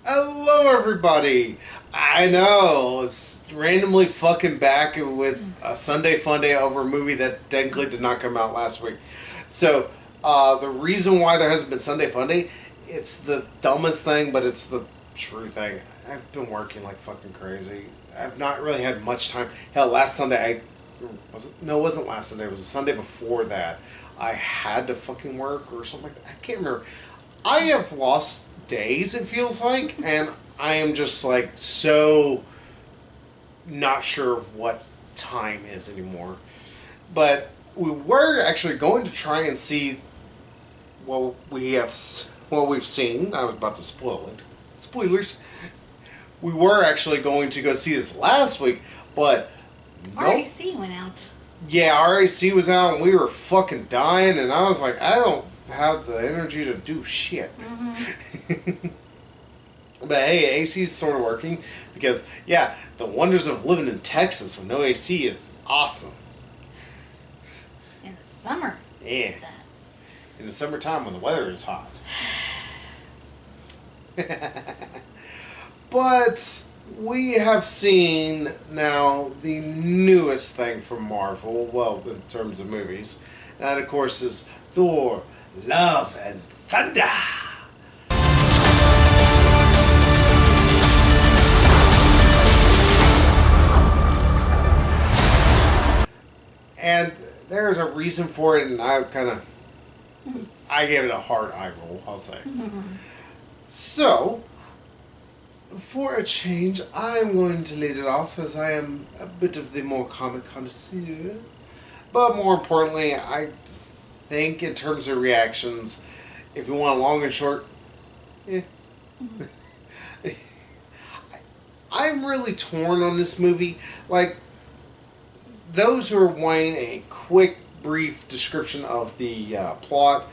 Hello, everybody. I know it's randomly fucking back with a Sunday Funday over a movie that technically did not come out last week. So the reason why there hasn't been Sunday Funday, it's the dumbest thing, but it's the true thing. I've been working like fucking crazy. I've not really had much time. Hell, last Sunday it wasn't last Sunday. It was the Sunday before that. I had to fucking work or something like that. I can't remember. I have lost days, it feels like, and I am just like so not sure of what time is anymore. But we were actually going to try and see what we've seen. I was about to spoil it. Spoilers. We were actually going to go see this last week, but nope. RAC went out. Yeah, RAC was out and we were fucking dying, and I was like, I don't have the energy to do shit. Mm-hmm. But hey, AC is sort of working because, yeah, the wonders of living in Texas with no AC is awesome. In the summer. Yeah. In the summertime when the weather is hot. But we have seen now the newest thing from Marvel, well, in terms of movies. And that, of course, is Thor, Love and Thunder. And there's a reason for it, and I gave it a hard eye roll, I'll say. So, for a change, I'm going to lead it off as I am a bit of the more comic connoisseur. But more importantly, I think in terms of reactions, if you want a long and short, I'm really torn on this movie. Like, those who are wanting a quick, brief description of the plot,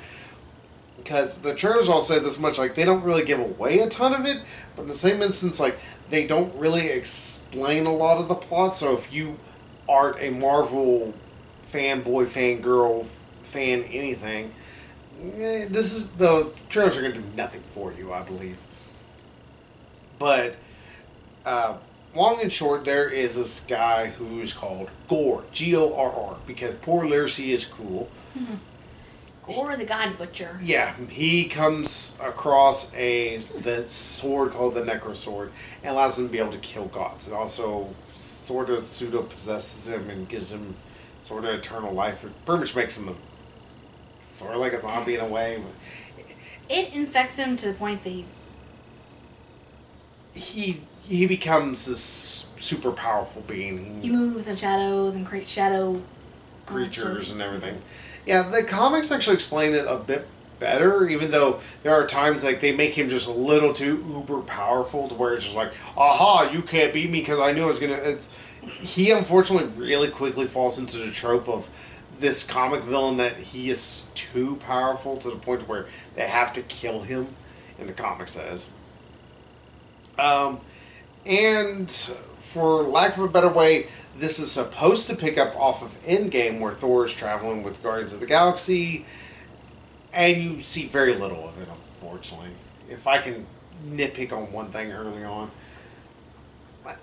because the trailers all say this much, like, they don't really give away a ton of it, but in the same instance, like, they don't really explain a lot of the plot, so if you aren't a Marvel fanboy, fangirl, fan anything, the trailers are going to do nothing for you, I believe. But, long and short, there is this guy who's called Gorr, Gorr, because poor literacy is cool. Mm-hmm. Gorr the God Butcher. Yeah, he comes across the sword called the Necro Sword and allows him to be able to kill gods. It also sort of pseudo-possesses him and gives him sort of eternal life. It pretty much makes him sort of like a zombie in a way. It infects him to the point that he becomes this super powerful being. He moves in shadows and creates shadow creatures and everything. Yeah, the comics actually explain it a bit better, even though there are times like they make him just a little too uber powerful to where it's just like, aha, you can't beat me because I knew I was gonna. He unfortunately really quickly falls into the trope of this comic villain that he is too powerful to the point where they have to kill him, in the comic says. And for lack of a better way, this is supposed to pick up off of Endgame, where Thor is traveling with Guardians of the Galaxy, and you see very little of it, unfortunately. If I can nitpick on one thing early on,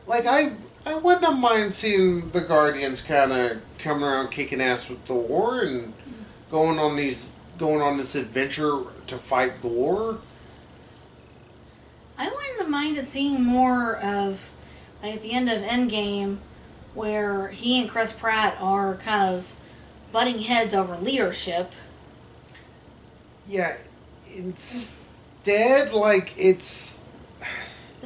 like I wouldn't mind seeing the Guardians kind of coming around kicking ass with Thor and going on this adventure to fight Gorr. I wouldn't have minded seeing more of, like, at the end of Endgame, where he and Chris Pratt are kind of butting heads over leadership. Yeah, instead, like, it's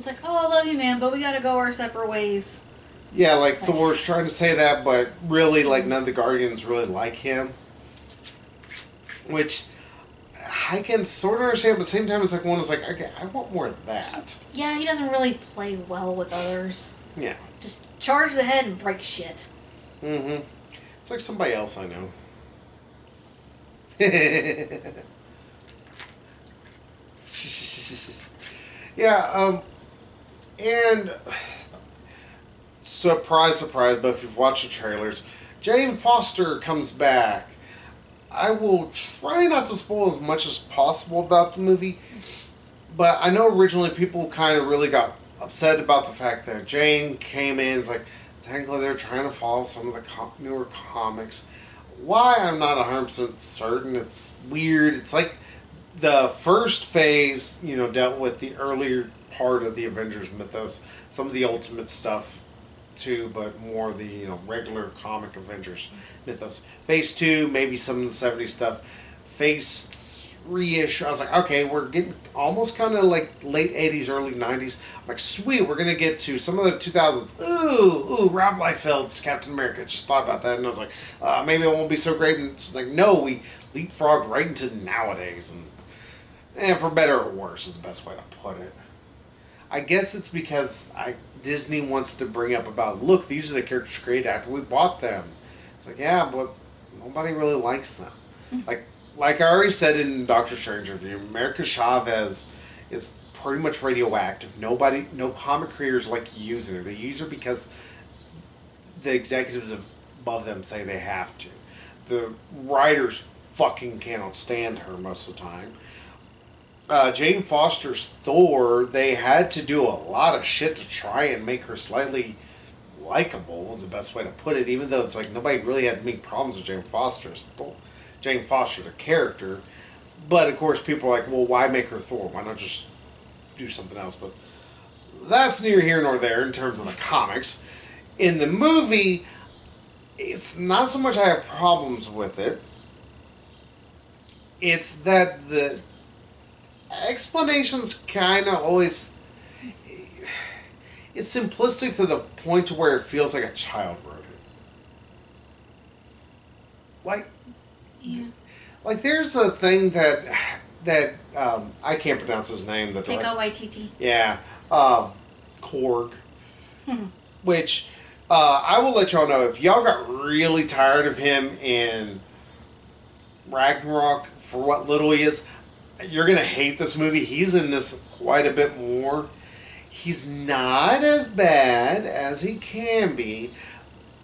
like, oh, I love you, man, but we gotta go our separate ways. Yeah, like Thor's trying to say that, but really, like, none of the Guardians really like him. Which I can sort of understand, but at the same time, it's like one is like, okay, I want more of that. Yeah, he doesn't really play well with others. Yeah. Just charge the head and break shit. Mm-hmm. It's like somebody else I know. Yeah, and surprise, surprise, but if you've watched the trailers, Jane Foster comes back. I will try not to spoil as much as possible about the movie, But I know originally people kind of really got upset about the fact that Jane came in. It's like, technically they're trying to follow some of the newer comics. Why, I'm not 100% certain. It's weird. It's like the first phase, dealt with the earlier part of the Avengers mythos. Some of the Ultimate stuff too, but more the regular comic Avengers mythos. Phase 2, maybe some of the '70s stuff. Phase 3-ish, I was like, okay, we're getting almost kind of like late '80s, early '90s. I'm like, sweet, we're gonna get to some of the 2000s. Ooh, Rob Liefeld's Captain America. Just thought about that, and I was like, maybe it won't be so great. And it's like, no, we leapfrogged right into nowadays, and for better or worse is the best way to put it. I guess it's because Disney wants to bring up about, look, these are the characters created after we bought them. It's like, yeah, but nobody really likes them. Like I already said in Doctor Strange review, America Chavez is pretty much radioactive. No comic creators like using her. They use her because the executives above them say they have to. The writers fucking cannot stand her most of the time. Jane Foster's Thor, they had to do a lot of shit to try and make her slightly likable, is the best way to put it, even though it's like nobody really had any problems with Jane Foster, the character. But of course, people are like, well, why make her Thor? Why not just do something else? But that's neither here nor there in terms of the comics. In the movie, it's not so much I have problems with it. It's that the explanations kind of always... It's simplistic to the point to where it feels like a child wrote it. Yeah. Like there's a thing that I can't pronounce his name. K-O-Y-T-T. Yeah, Korg. Which I will let y'all know, if y'all got really tired of him in Ragnarok for what little he is, you're gonna hate this movie. He's in this quite a bit more. He's not as bad as he can be,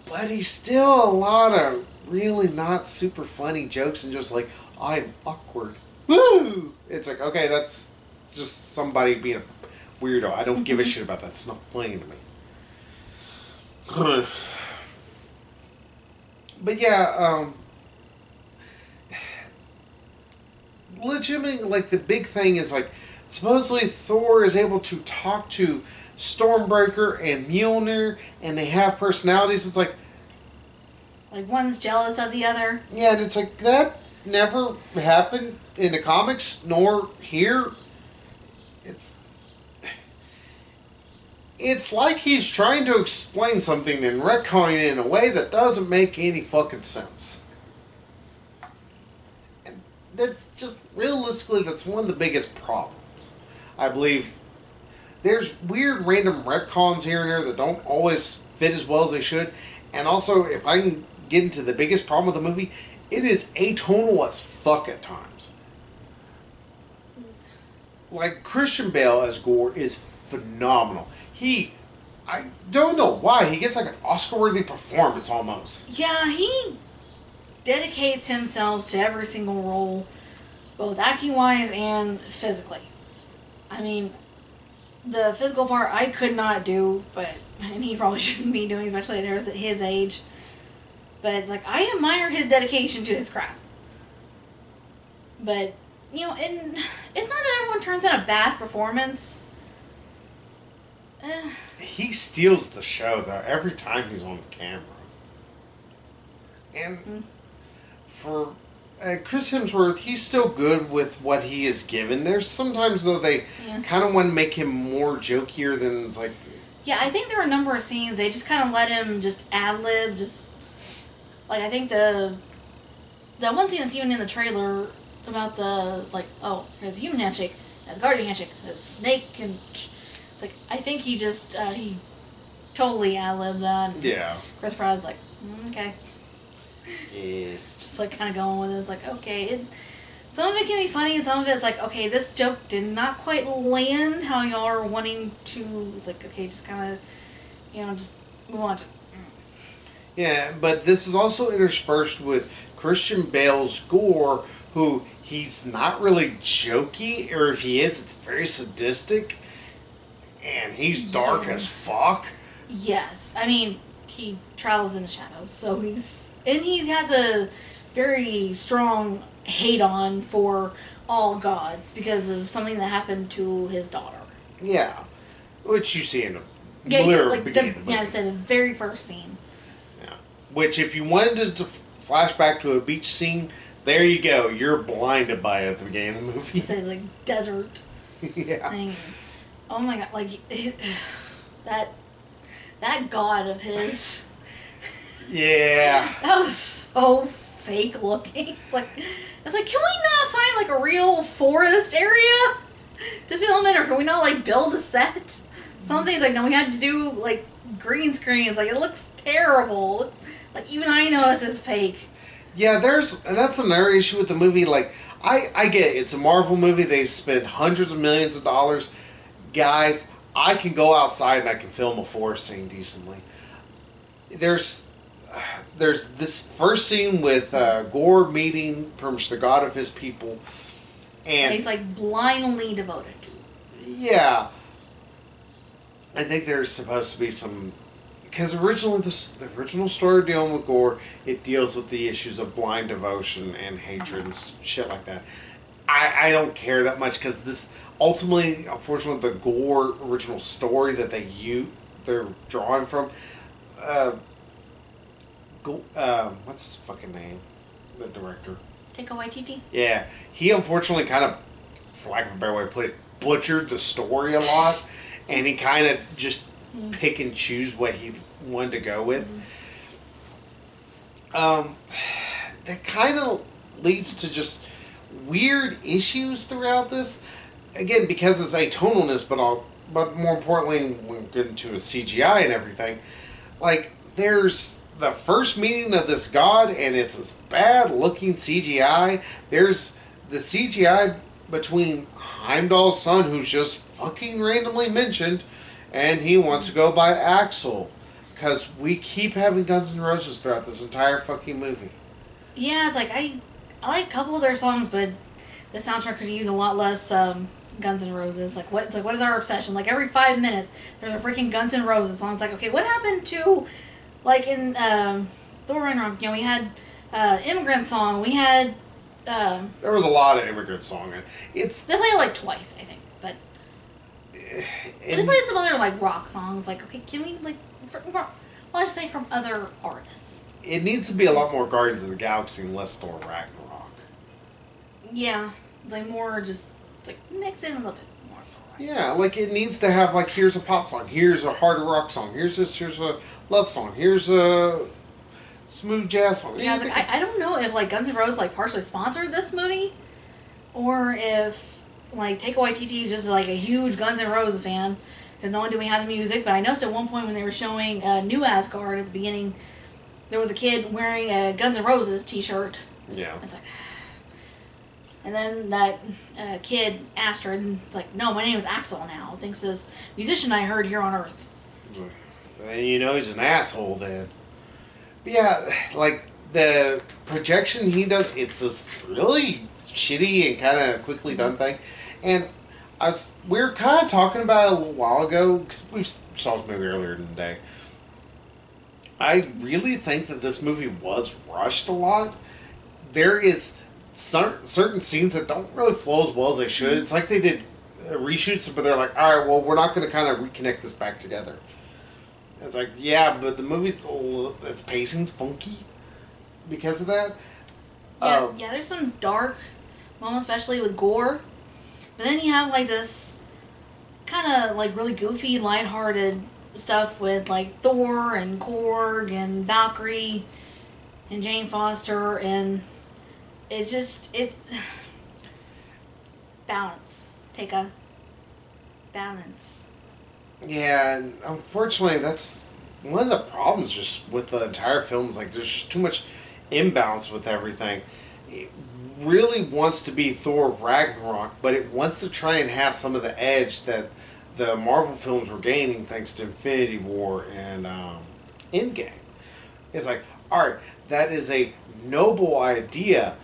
but he's still a lot of really not super funny jokes and just like, I'm awkward. Woo! It's like, okay, that's just somebody being a weirdo. I don't give a shit about that. It's not funny to me. But yeah, legitimately, like, the big thing is, like, supposedly Thor is able to talk to Stormbreaker and Mjolnir, and they have personalities. It's like one's jealous of the other. Yeah, and it's like, that never happened in the comics, nor here. It's like he's trying to explain something and retconning it in a way that doesn't make any fucking sense. And that's just, realistically, that's one of the biggest problems. I believe there's weird random retcons here and there that don't always fit as well as they should. And also, if I can get into the biggest problem with the movie, it is atonal as fuck at times. Like, Christian Bale as Gore is phenomenal. I don't know why, he gets like an Oscar-worthy performance almost. Yeah, he dedicates himself to every single role, both acting-wise and physically. I mean, the physical part I could not do, and he probably shouldn't be doing, especially at his age. But, like, I admire his dedication to his craft. But, and it's not that everyone turns in a bad performance. He steals the show, though, every time he's on the camera. And for Chris Hemsworth, he's still good with what he is given. There's sometimes, though, they kind of want to make him more jokier than it's like... Yeah, I think there are a number of scenes they just kind of let him just ad-lib, just... Like, I think the one scene that's even in the trailer about the, like, oh, there's a human handshake, there's a guardian handshake, there's a snake, and... It's like, I think he just, he totally ad-libbed that. And yeah. Chris Pratt's like, okay. Yeah. Just, like, kind of going with it. It's like, okay. Some of it can be funny, and some of it's like, okay, this joke did not quite land how y'all are wanting to... It's like, okay, just kind of, just move on to... Yeah, but this is also interspersed with Christian Bale's Gore, who he's not really jokey, or if he is, it's very sadistic, and he's dark as fuck. Yes, I mean he travels in the shadows, so he has a very strong hate on for all gods because of something that happened to his daughter. Yeah, which you see in the Yeah, you said, like beginning of the movie. I said the very first scene. Yeah, which if you wanted to flash back to a beach scene, there you go. You're blinded by it at the beginning of the movie. It's like desert Yeah. thing. Oh my god! Like that god of his. Yeah. That was so fake looking. It's like, can we not find like a real forest area to film in, or can we not like build a set? Some things like no, we had to do like green screens. Like it looks terrible. It's, like even I know this is fake. Yeah, and that's another issue with the movie. Like, I get it. It's a Marvel movie. They've spent hundreds of millions of dollars. Guys, I can go outside and I can film a forest scene decently. There's this first scene with Gore meeting pretty much the god of his people, and he's like blindly devoted to. Yeah, I think there's supposed to be some, because originally the original story dealing with Gore, it deals with the issues of blind devotion and hatred and shit like that. I don't care that much because this ultimately, unfortunately, the Gore original story that they're drawing from. What's his fucking name? The director. Taika Waititi? Yeah. He unfortunately kind of, for lack of a better way to put it, butchered the story a lot. And he kind of just pick and choose what he wanted to go with. That kind of leads to just weird issues throughout this. Again, because it's atonalness, but more importantly, when we get into a CGI and everything, like, there's the first meeting of this god, and it's this bad-looking CGI. There's the CGI between Heimdall's son, who's just fucking randomly mentioned, and he wants to go by Axel. Because we keep having Guns N' Roses throughout this entire fucking movie. Yeah, it's like, I like a couple of their songs, but the soundtrack could use a lot less Guns N' Roses. What is our obsession? Like, every 5 minutes, there's a freaking Guns N' Roses song. It's like, okay, what happened to... Like in Thor Ragnarok, we had Immigrant Song. We had... there was a lot of Immigrant Song. They played it like twice, I think. But they played some other like rock songs. Like, okay, can we like... I'll just say from other artists. It needs to be a lot more Guardians of the Galaxy and less Thor Ragnarok. Yeah. It's like more just... It's like mix in a little bit. Yeah, like it needs to have like, here's a pop song, here's a hard rock song, here's a love song, here's a smooth jazz song. Yeah, I was like, I don't know if like Guns N' Roses like partially sponsored this movie, or if like Taika Waititi is just like a huge Guns N' Roses fan, because not only do we have the music, but I noticed at one point when they were showing New Asgard at the beginning, there was a kid wearing a Guns N' Roses t-shirt. Yeah. It's like... And then that kid, Astrid, is like, no, my name is Axel now. Thinks this musician I heard here on Earth. And he's an asshole then. But yeah, like the projection he does, it's this really shitty and kind of quickly done thing. And we were kind of talking about it a little while ago, because we saw this movie earlier in the day. I really think that this movie was rushed a lot. There is certain scenes that don't really flow as well as they should. It's like they did reshoots, but they're like, all right, well, we're not going to kind of reconnect this back together. It's like, yeah, but the movie's its pacing's funky because of that. Yeah, there's some dark moments, especially with Gore. But then you have like this kind of like really goofy, lighthearted stuff with like Thor and Korg and Valkyrie and Jane Foster, and it's just balance. Take a balance. Yeah, and unfortunately, that's one of the problems just with the entire film. Is like there's just too much imbalance with everything. It really wants to be Thor Ragnarok, but it wants to try and have some of the edge that the Marvel films were gaining thanks to Infinity War and Endgame. It's like, alright, that is a noble idea.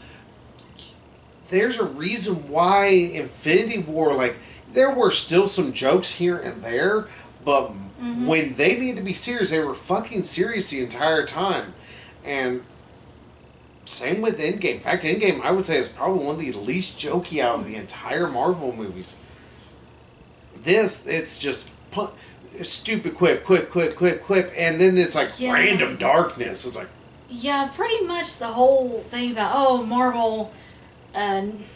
there's a reason why Infinity War, like, there were still some jokes here and there, but when they needed to be serious, they were fucking serious the entire time. And same with Endgame. In fact, Endgame, I would say, is probably one of the least jokey out of the entire Marvel movies. This, it's just stupid quip, and then it's like random darkness. It's like, yeah, pretty much the whole thing about Marvel,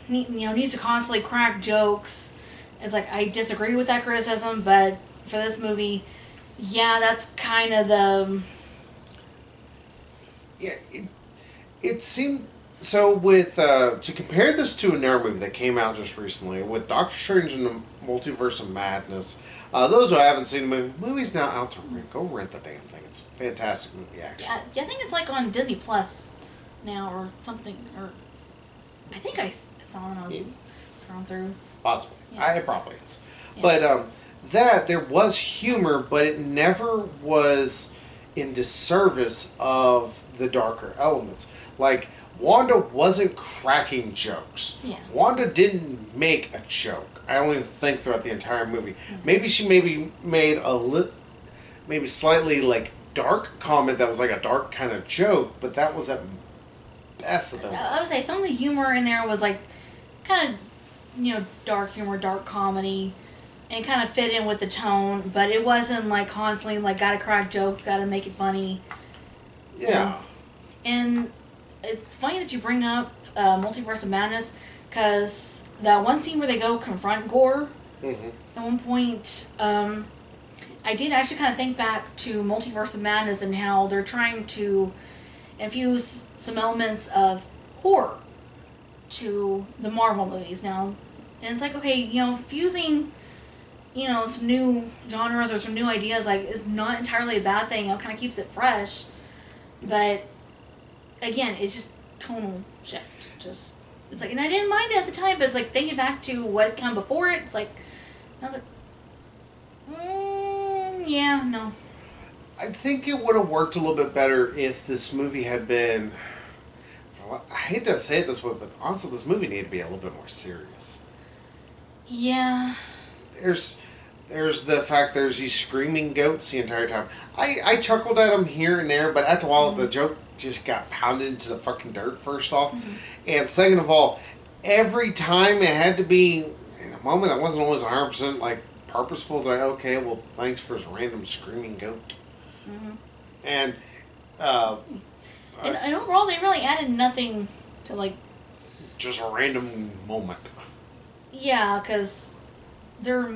needs to constantly crack jokes. It's like I disagree with that criticism, but for this movie, yeah, that's kind of the yeah. It seemed so with to compare this to another movie that came out just recently with Doctor Strange and the Multiverse of Madness. Those who haven't seen the movie's now out to rent. Go rent the damn thing. It's a fantastic movie, actually. Yeah, I think it's like on Disney Plus now or something. Or I think I saw when I was scrolling through. Possibly, Yeah. it probably is. Yeah. But that there was humor, but it never was in disservice of the darker elements. Like, Wanda wasn't cracking jokes. Yeah. Wanda didn't make a joke. I only think throughout the entire movie. Maybe she made maybe slightly like dark comment that was like a dark kind of joke, but that was at best of them. I would say some of the humor in there was like kind of dark humor, dark comedy, and kind of fit in with the tone, but it wasn't like constantly like gotta crack jokes, gotta make it funny. Yeah. And it's funny that you bring up Multiverse of Madness, because that one scene where they go confront Gore, at one point, I did actually kind of think back to Multiverse of Madness and how they're trying to infuse some elements of horror to the Marvel movies now. And it's like, okay, fusing, some new genres or some new ideas, like, is not entirely a bad thing. It kind of keeps it fresh. But again, it's just tonal shift. It's like, and I didn't mind it at the time, but it's like thinking back to what came before it. It's like, I was like, yeah, no. I think it would have worked a little bit better if this movie had been. I hate to say it this way, but honestly, this movie needed to be a little bit more serious. Yeah. There's the fact there's these screaming goats the entire time. I chuckled at them here and there, but after a while, the joke just got pounded into the fucking dirt, first off. And second of all, every time it had to be in a moment that wasn't always 100% like purposeful. It's like, okay, well, thanks for this random screaming goat. And and overall, they really added nothing to, like, just a random moment. Yeah, because they're.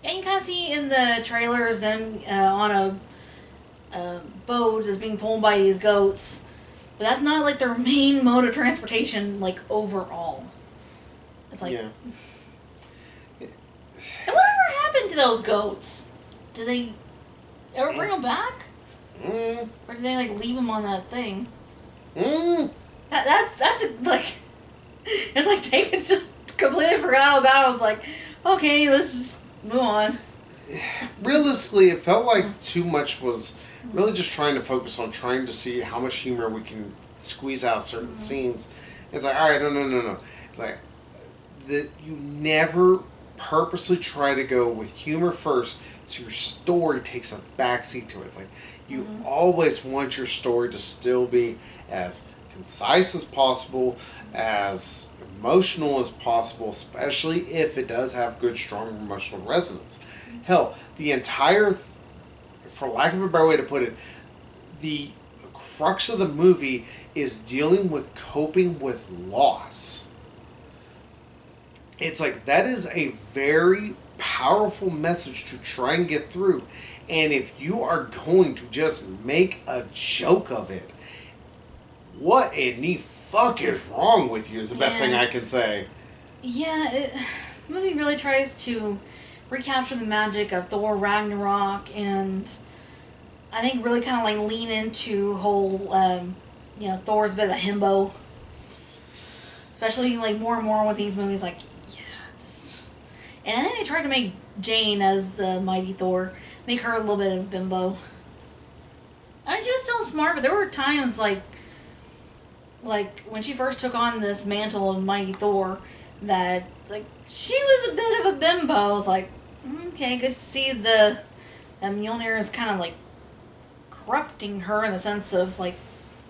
Yeah, you can kind of see in the trailers them on a boat is being pulled by these goats. But that's not, like, their main mode of transportation, like, overall. It's like. Yeah. And whatever happened to those goats? Did they ever bring them back? Or did they, like, leave them on that thing? That's like. It's like David just completely forgot about it. I was like, okay, let's just move on. Realistically, it felt like too much was really just trying to focus on trying to see how much humor we can squeeze out of certain scenes. It's like, all right, no. It's like that you never purposely try to go with humor first, so your story takes a backseat to it. It's like you always want your story to still be as concise as possible, as emotional as possible, especially if it does have good, strong emotional resonance. Hell, the entire, for lack of a better way to put it, the crux of the movie is dealing with coping with loss. It's like, that is a very powerful message to try and get through. And if you are going to just make a joke of it, what in the fuck is wrong with you is the best thing I can say. Yeah, the movie really tries to recapture the magic of Thor Ragnarok, and I think really kind of like lean into whole, Thor's a bit of a himbo. Especially like more and more with these movies, like, and I think they tried to make Jane as the mighty Thor, make her a little bit of a bimbo. I mean, she was still smart, but there were times like like when she first took on this mantle of Mighty Thor, that like she was a bit of a bimbo. I was like, okay, good to see that Mjolnir is kind of like corrupting her in the sense of like,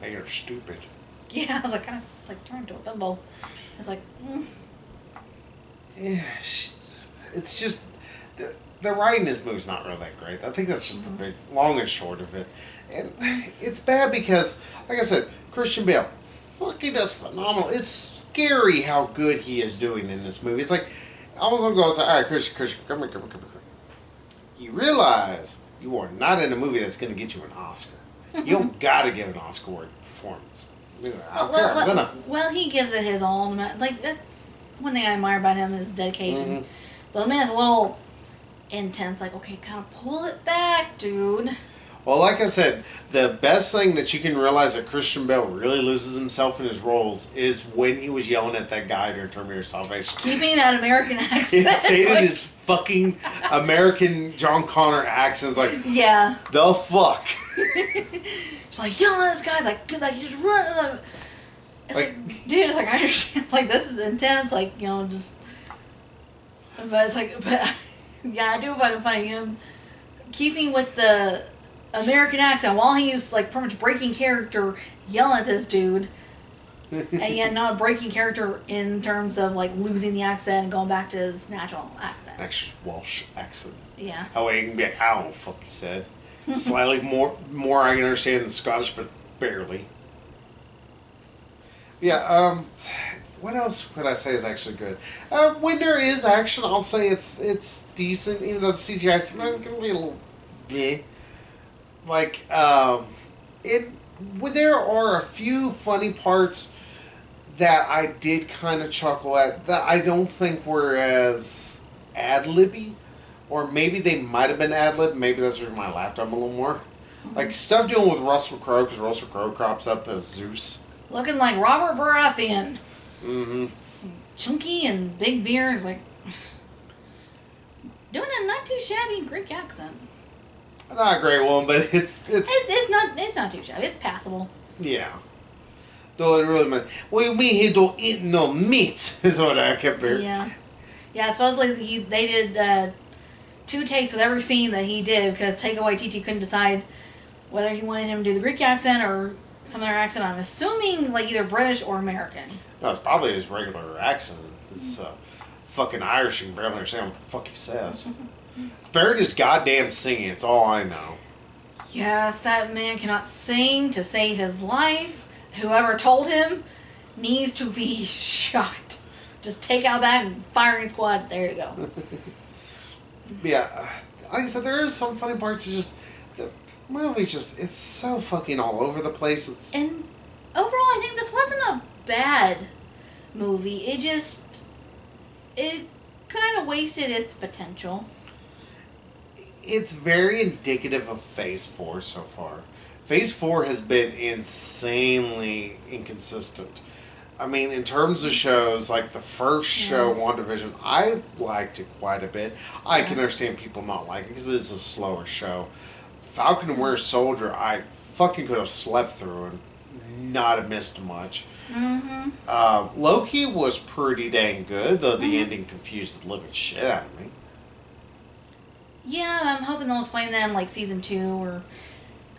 Hey, you're stupid. yeah, I was like kind of like turned to a bimbo. It's like, Yeah, it's just the writing in this movie's not really that great. I think that's just the big long and short of it, and it's bad because, like I said, Christian Bale fucking does phenomenal. It's scary how good he is doing in this movie. It's like I was gonna go and say, all right, Christian, come here, come here, come here. You realize you are not in a movie that's going to get you an Oscar. You don't got to give an Oscar-worthy performance. Well, he gives it his all. Like that's one thing I admire about him is dedication. Mm-hmm. But the man's a little intense. Like, okay, kind of pull it back, dude. Well, like I said, the best thing that you can realize that Christian Bale really loses himself in his roles is when he was yelling at that guy during Terminator Salvation. Keeping that American accent. He stayed in like, his fucking American John Connor accent. It's like, yeah. the fuck? It's like yelling at this guy. It's like you just run. It's like, dude, it's like I understand. It's like this is intense. Like just. But it's like, but yeah, I do find it funny him keeping with the American accent while he's like pretty much breaking character, yelling at this dude, and yet not breaking character in terms of like losing the accent and going back to his natural accent. Actually, Welsh accent. Yeah. How he can be like, I don't know what the fuck he said. Slightly more I can understand than Scottish, but barely. Yeah, what else could I say is actually good? When there is action, I'll say it's decent, even though the CGI sometimes can be a little bleh. Like, there are a few funny parts that I did kind of chuckle at that I don't think were as ad-libby. Or maybe they might have been ad-lib. Maybe that's the reason why I laughed at them a little more. Like, stuff dealing with Russell Crowe, because Russell Crowe crops up as Zeus. Looking like Robert Baratheon. Mm-hmm. Chunky and big beard. Like, doing a not too shabby Greek accent. Not a great one, but it's not too shabby. It's passable. Yeah. Though it really meant, what do you mean he don't eat no meat? Is what I kept hearing. Yeah. Yeah, supposedly they did 2 takes with every scene that he did because Taika Waititi couldn't decide whether he wanted him to do the Greek accent or some other accent. I'm assuming like either British or American. No, it's probably his regular accent. It's fucking Irish. You can barely understand what the fuck he says. Buried his goddamn singing. It's all I know. Yes, that man cannot sing to save his life. Whoever told him needs to be shot. Just take out back and firing squad. There you go. Yeah, like I said, there is some funny parts. It's just the movie's it's so fucking all over the place. And overall, I think this wasn't a bad movie. It kind of wasted its potential. It's very indicative of Phase 4 so far. Phase 4 has been insanely inconsistent. I mean, in terms of shows, like the first show, WandaVision, I liked it quite a bit. I can understand people not liking it because it is a slower show. Falcon and Winter Soldier, I fucking could have slept through and not have missed much. Mm-hmm. Loki was pretty dang good, though the ending confused the living shit out of me. Yeah, I'm hoping they'll explain that in like season 2 or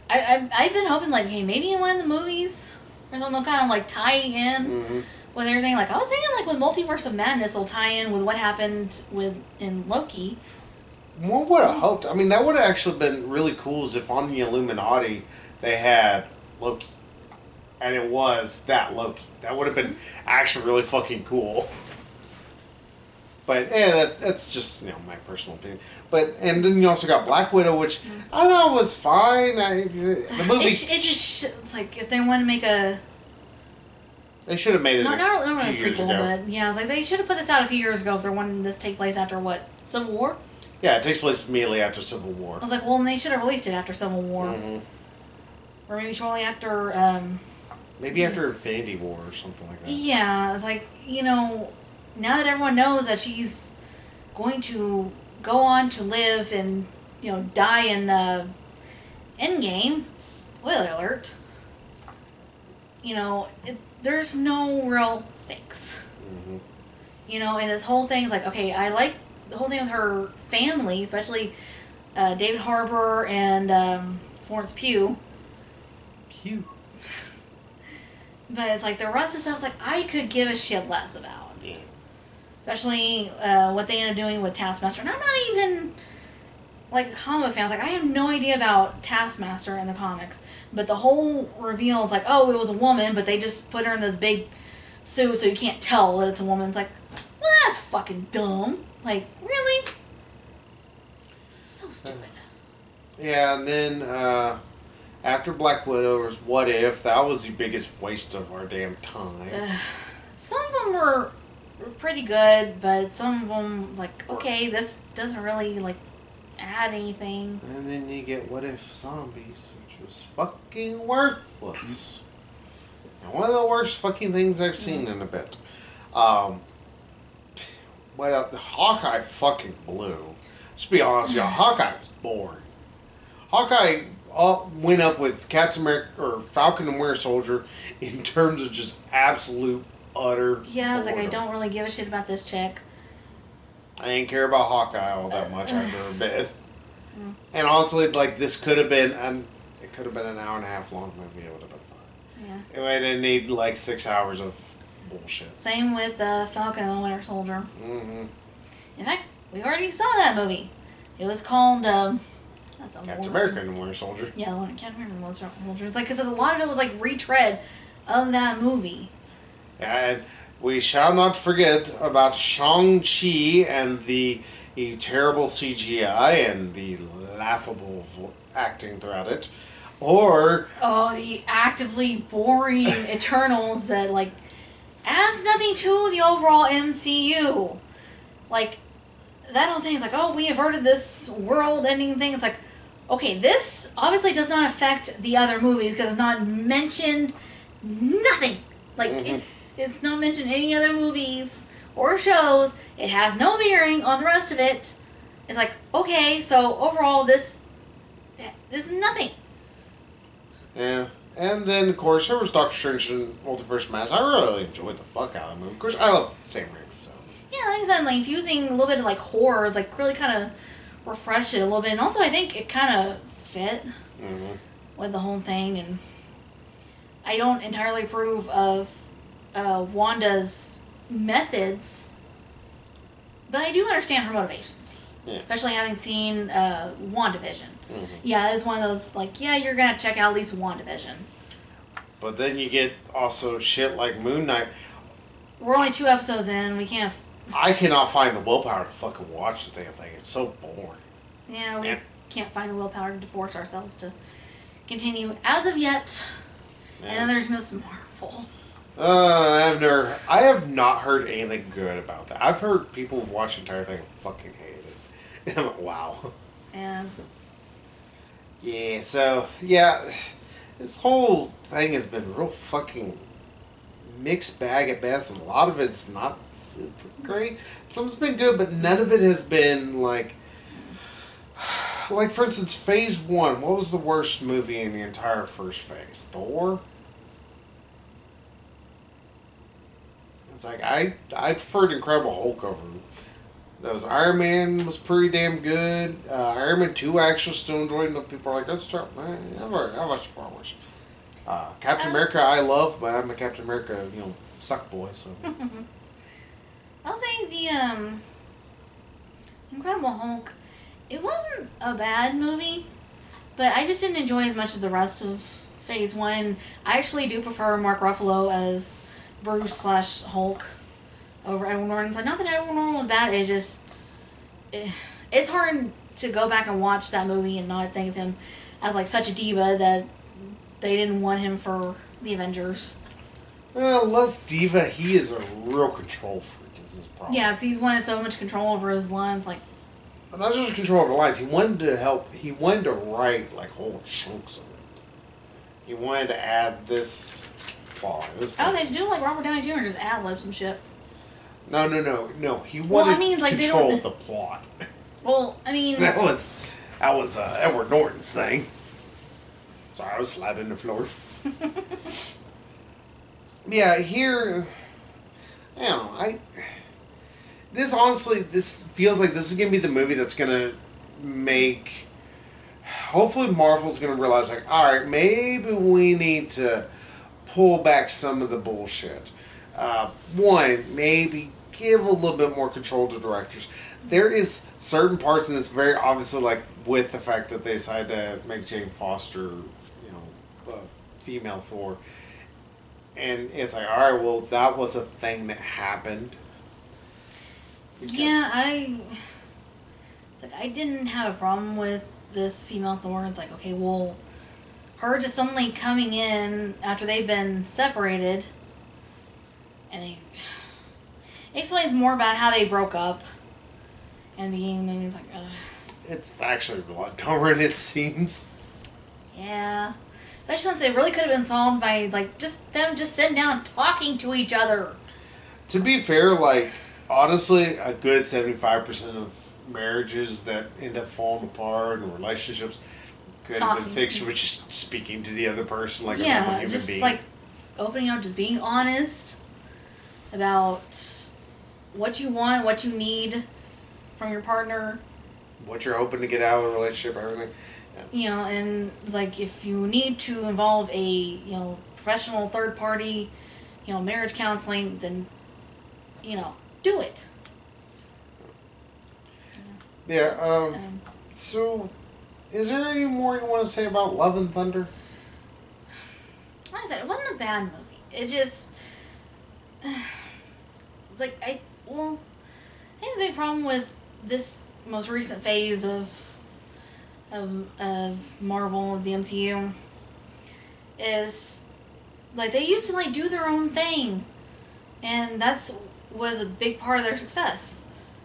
I've been hoping like, hey, maybe in one of the movies or something they'll kind of like tie in with everything. Like I was thinking like with Multiverse of Madness they'll tie in with what happened in Loki. One would have hoped. I mean, that would have actually been really cool is if on the Illuminati they had Loki. And it was that Loki. That would have been actually really fucking cool. But yeah, that's just my personal opinion. But and then you also got Black Widow, which I thought was fine. The movie It's like if they want to make a they should have made it not a a few years prequel, ago. but yeah, it's like they should have put this out a few years ago if they're wanting this to take place after what, Civil War? Yeah, it takes place immediately after Civil War. I was like, well, then they should have released it after Civil War, or maybe shortly after. Maybe after Infinity War or something like that. Yeah, it's like now that everyone knows that she's going to go on to live and die in Endgame. Spoiler alert. you know, there's no real stakes. Mm-hmm. You know, and this whole thing's like, okay, I like the whole thing with her family, especially David Harbour and Florence Pugh. Pugh. But it's like the rest of the stuff's like I could give a shit less about. Yeah. Especially what they end up doing with Taskmaster. And I'm not even like a comic fan. Like I have no idea about Taskmaster in the comics. But the whole reveal is like, oh, it was a woman, but they just put her in this big suit so you can't tell that it's a woman. It's like, well, that's fucking dumb. Like, really? So stupid. Yeah, and then after Black Widow was What If, that was the biggest waste of our damn time. Some of them were pretty good, but some of them, like, okay, this doesn't really, like, add anything. And then you get What If Zombies, which was fucking worthless. And one of the worst fucking things I've seen in a bit. But Hawkeye fucking blew. Just be honest, y'all, Hawkeye was boring. Hawkeye went up with Captain America or Falcon and Winter Soldier in terms of just absolute utter. Yeah, I was like, I boredom. don't really give a shit about this chick. I didn't care about Hawkeye all that much after a bit. And honestly, like this could have been it could have been an hour and a half long movie. It would have been fine. Yeah. It didn't need like 6 hours of bullshit. Same with Falcon and the Winter Soldier. Mm-hmm. In fact, we already saw that movie. It was called that's a Captain America and Winter Soldier. Yeah, the one Captain America and Winter Soldier. It's like because a lot of it was like retread of that movie. And we shall not forget about Shang-Chi and the terrible CGI and the laughable acting throughout it. Or Oh, the actively boring Eternals that like adds nothing to the overall MCU. Like that whole thing is like, oh, we averted this world-ending thing. It's like, okay, this obviously does not affect the other movies because it's not mentioned nothing. Like it's not mentioned in any other movies or shows. It has no bearing on the rest of it. It's like, okay, so overall this is nothing. yeah. And then, of course, there was Doctor Strange and Multiverse Madness. I really enjoyed the fuck out of the movie. Of course, I love Sam Raimi, so. Yeah, like I said, like infusing a little bit of like horror, like really kind of refresh it a little bit. And also, I think it kind of fit with the whole thing. And I don't entirely approve of Wanda's methods, but I do understand her motivations. Yeah. Especially having seen WandaVision. Yeah, it's one of those, like, yeah, you're going to check out at least WandaVision. But then you get also shit like Moon Knight. We're only 2 episodes in. We can't. I cannot find the willpower to fucking watch the damn thing. It's so boring. Yeah, we can't find the willpower to force ourselves to continue as of yet. Yeah. And then there's Miss Marvel. I have not heard anything good about that. I've heard people who've watched the entire thing and fucking hated it. And I'm like, wow. And Yeah, so, yeah, this whole thing has been real fucking mixed bag at best, and a lot of it's not super great. Some's been good, but none of it has been, like, for instance, Phase 1, what was the worst movie in the entire first phase? Thor? It's like, I preferred Incredible Hulk over those. Iron Man was pretty damn good. Iron Man 2 I actually still enjoyed. People are like, that's tough. Man, I watched far worse. Captain America I love, but I'm a Captain America, suck boy, so. I'll say the Incredible Hulk, it wasn't a bad movie, but I just didn't enjoy as much as the rest of Phase 1. I actually do prefer Mark Ruffalo as Bruce/Hulk over Edward Norton. It's like, not that Edward Norton was bad, it's just it's hard to go back and watch that movie and not think of him as like such a diva that they didn't want him for the Avengers. Well, less diva, he is a real control freak is his problem. Yeah, because he's wanted so much control over his lines, like Not just control over the lines, he wanted to write like whole chunks of it. He wanted to add this plot. I was like, to do like Robert Downey Jr. just ad-lib some shit. No. He wanted control of the plot. Well, I mean, that was Edward Norton's thing. Sorry, I was slapping the floor. Yeah, here, I don't know. This honestly, this feels like this is gonna be the movie that's gonna make. Hopefully, Marvel's gonna realize, like, all right, maybe we need to pull back some of the bullshit. One, maybe give a little bit more control to directors. There is certain parts in this very obviously, like with the fact that they decided to make Jane Foster, a female Thor, and it's like, all right, well, that was a thing that happened. Yeah, I didn't have a problem with this female Thor. It's like, okay, well, her just suddenly coming in after they've been separated, and it explains more about how they broke up, and being maybe it's like, It's actually a lot dumber than it seems. yeah. Especially since it really could have been solved by like just them just sitting down talking to each other. To be fair, like honestly, a good 75% of marriages that end up falling apart and relationships could have been Talking. fixed with just speaking to the other person like a normal Yeah, human just being. like opening up, just being honest about what you want, what you need from your partner. What you're hoping to get out of the relationship, everything. You know, and it's like if you need to involve a professional third party, marriage counseling, then do it. Yeah. Um, So, is there any more you want to say about Love and Thunder? like I said, it wasn't a bad movie. It just like I think the big problem with this most recent phase of Marvel, of the MCU, is like they used to like do their own thing, and that's was a big part of their success.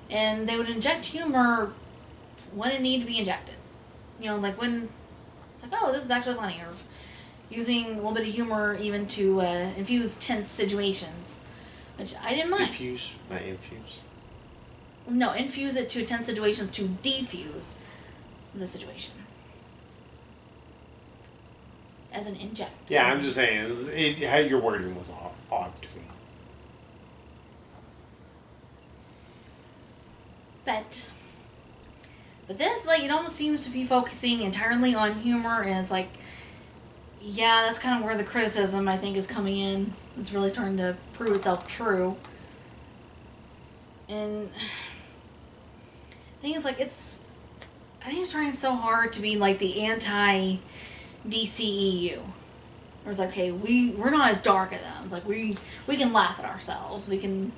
And they would inject humor when it needed to be injected. Like when it's like, oh, this is actually funny, or using a little bit of humor even to infuse tense situations, which I didn't mind. Diffuse, not infuse. No, infuse it to tense situations to defuse the situation. As an inject. Yeah, I'm just saying, how your wording was odd to me. But this, like, it almost seems to be focusing entirely on humor, and it's like, yeah, that's kind of where the criticism, I think, is coming in. It's really starting to prove itself true. And I think I think it's trying so hard to be like the anti-DCEU. Where it's like, okay, we're not as dark as them. It's like we can laugh at ourselves. We can.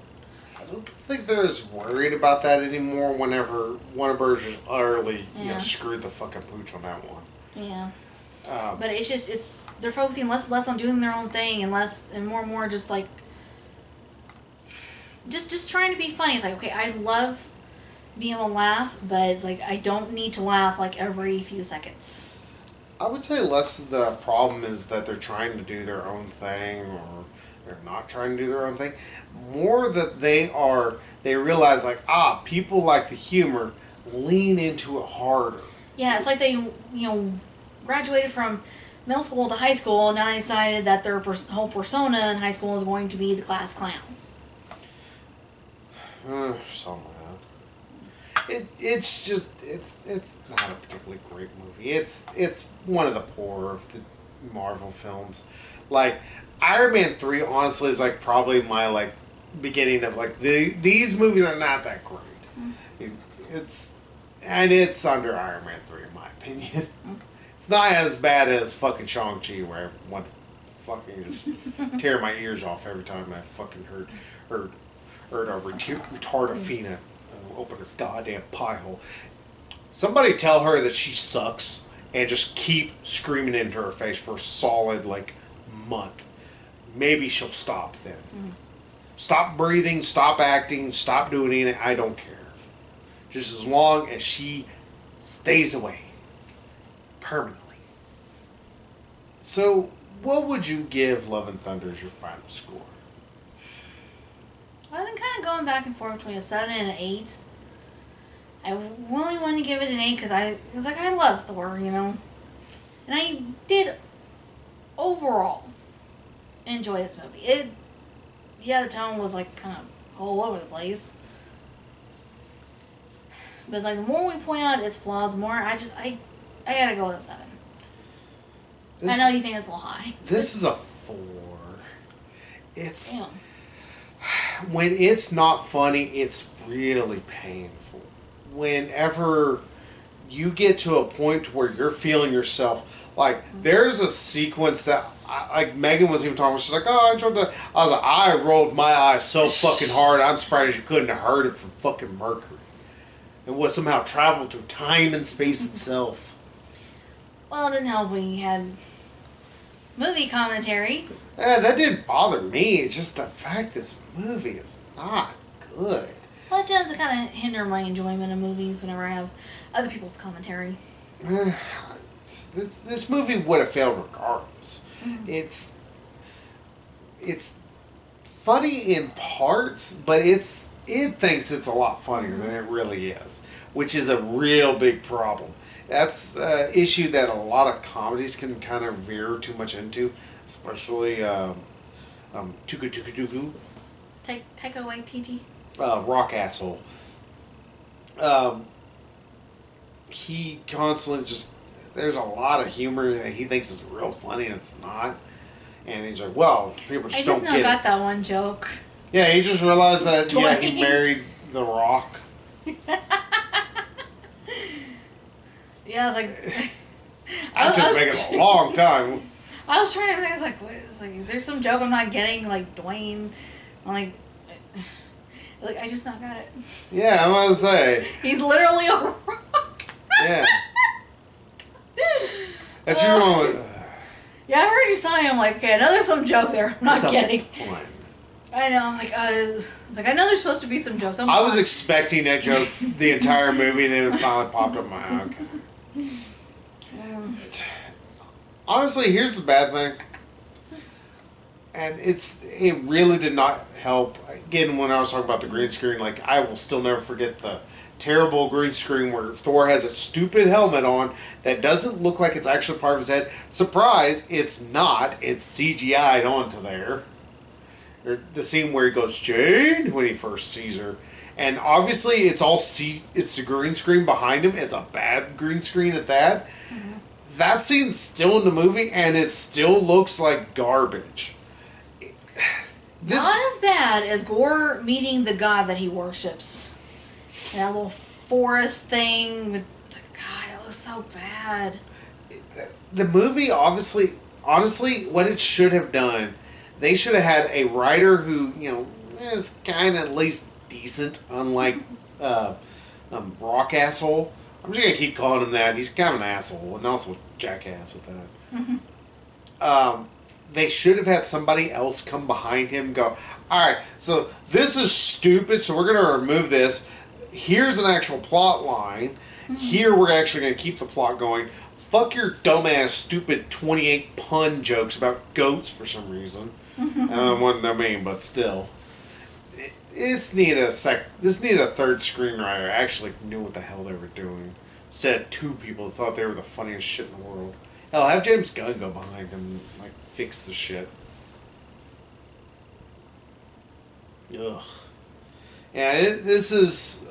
I don't think they're as worried about that anymore whenever Warner Bros. Just utterly screwed the fucking pooch on that one. Yeah. But it's they're focusing less on doing their own thing and more just like just trying to be funny. It's like, okay, I love being able to laugh, but it's like I don't need to laugh like every few seconds. I would say less of the problem is that they're trying to do their own thing or they're not trying to do their own thing. More that they realize like, people like the humor, lean into it harder. Yeah, it's like they, graduated from middle school to high school, and now they decided that their whole persona in high school is going to be the class clown. Something like that. It's not a particularly great movie. It's one of the poorer of the Marvel films. Like Iron Man 3 honestly is like probably my like beginning of like these movies are not that great. It's under Iron Man 3 in my opinion. It's not as bad as fucking Shang-Chi where I want to fucking just tear my ears off every time I fucking heard a retardafina open her goddamn pie hole. Somebody tell her that she sucks and just keep screaming into her face for a solid like month. Maybe she'll stop then. Stop breathing, stop acting, stop doing anything. I don't care. Just as long as she stays away. Permanently. So, what would you give Love and Thunder as your final score? I've been kind of going back and forth between a 7 and an 8. I really want to give it an 8 because I love Thor, And I did overall enjoy this movie. The tone was like kind of all over the place. But it's like the more we point out its flaws, the more I gotta go with a 7. I know you think it's a little high. This is a 4. It's Damn. when it's not funny, it's really painful. Whenever you get to a point where you're feeling yourself, like there's a sequence that like Megan was even talking about. She's like, "Oh, I enjoyed that." I was like, I rolled my eyes so fucking hard. I'm surprised you couldn't have heard it from fucking Mercury. And what somehow traveled through time and space itself. Well, it didn't help when you had movie commentary. Yeah, that didn't bother me. It's just the fact this movie is not good. Well, it tends to kind of hinder my enjoyment of movies whenever I have other people's commentary. This movie would have failed regardless. Mm-hmm. It's funny in parts, but it thinks it's a lot funnier than it really is, which is a real big problem. That's the issue that a lot of comedies can kind of veer too much into, especially Tuku Tuku Tuku. Take away TT. Rock asshole. He constantly just, there's a lot of humor that he thinks is real funny and it's not. And he's like, well, people just don't get it. I just got that one joke. Yeah, he just realized that, Dwayne. yeah, he married The Rock. Yeah, I was like... That took Megan a long time. I was trying to think, I was like, what? It's like, is there some joke I'm not getting? Like, Dwayne... I'm like, I just not got it. Yeah, I'm about to say. He's literally a rock. Yeah. That's your moment. Yeah, I heard you saying, I'm like, okay, I know there's some joke there I'm not getting. Point. I know, I'm like, it's like, I know there's supposed to be some jokes. I was expecting that joke the entire movie, and then it finally popped up in my eye. Okay. Honestly, here's the bad thing. And it really did not help. Again, when I was talking about the green screen, like, I will still never forget the terrible green screen where Thor has a stupid helmet on that doesn't look like it's actually part of his head. Surprise, it's not. It's CGI'd onto there. Or the scene where he goes, Jane, when he first sees her. And obviously it's it's the green screen behind him. It's a bad green screen at that. Mm-hmm. That scene's still in the movie and it still looks like garbage. Not as bad as Gore meeting the god that he worships. That little forest thing. God, that looks so bad. The movie, honestly, what it should have done, they should have had a writer who, is kind of at least decent, unlike Rock Asshole. I'm just going to keep calling him that. He's kind of an asshole, and also a jackass with that. Mm-hmm. They should have had somebody else come behind him and go, alright, so this is stupid, so we're going to remove this. Here's an actual plot line. Mm-hmm. Here we're actually going to keep the plot going. Fuck your dumbass, stupid 28 pun jokes about goats for some reason. Mm-hmm. I don't want to mean, but still. This needed a third screenwriter who actually knew what the hell they were doing. Instead of 2 people who thought they were the funniest shit in the world. Hell, have James Gunn go behind him and fix the shit. Ugh. Yeah, this is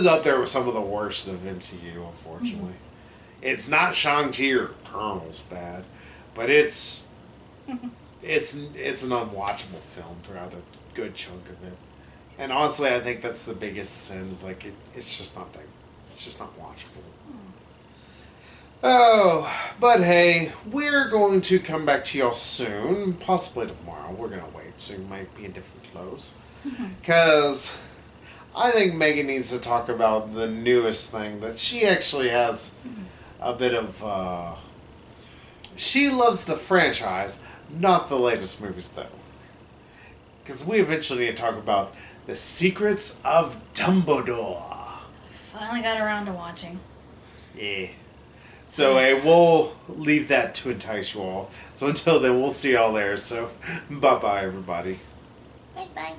up there with some of the worst of MCU, unfortunately. Mm-hmm. It's not Shang-Chi or Eternals bad, but it's an unwatchable film throughout a good chunk of it. And honestly, I think that's the biggest sin. Is it's just not watchable. Oh, but hey, we're going to come back to y'all soon, possibly tomorrow. We're going to wait, so you might be in different clothes. Because I think Megan needs to talk about the newest thing that she actually has a bit of... she loves the franchise, not the latest movies, though. Because we eventually need to talk about The Secrets of Dumbledore. Finally got around to watching. Yeah. So, we'll leave that to entice you all. So until then, we'll see y'all there. So, bye-bye, everybody. Bye-bye.